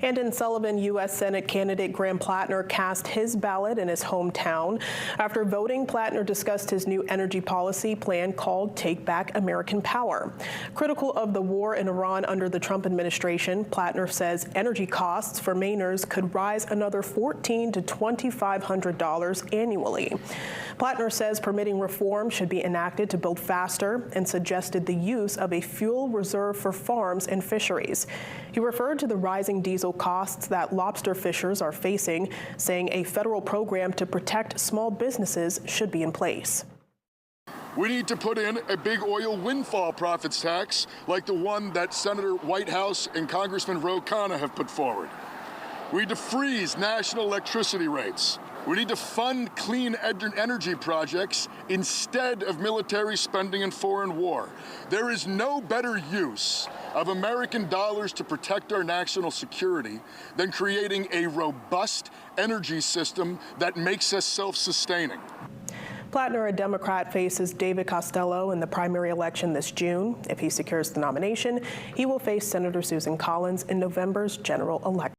And in Sullivan, U.S. Senate candidate Graham Platner cast his ballot in his hometown. After voting, Platner discussed his new energy policy plan called Take Back American Power. Critical of the war in Iran under the Trump administration, Platner says energy costs for Mainers could rise another $1,400 to $2,500 annually. Platner says permitting reform should be enacted to build faster and suggested the use of a fuel reserve for farms and fisheries. He referred to the rising diesel costs that lobster fishers are facing, saying a federal program to protect small businesses should be in place. We need to put in a big oil windfall profits tax like the one that Senator Whitehouse and Congressman Ro Khanna have put forward. We need to freeze national electricity rates. We need to fund clean energy projects instead of military spending and foreign war. There is no better use of American dollars to protect our national security than creating a robust energy system that makes us self-sustaining. Platner, a Democrat, faces David Costello in the primary election this June. If he secures the nomination, he will face Senator Susan Collins in November's general election.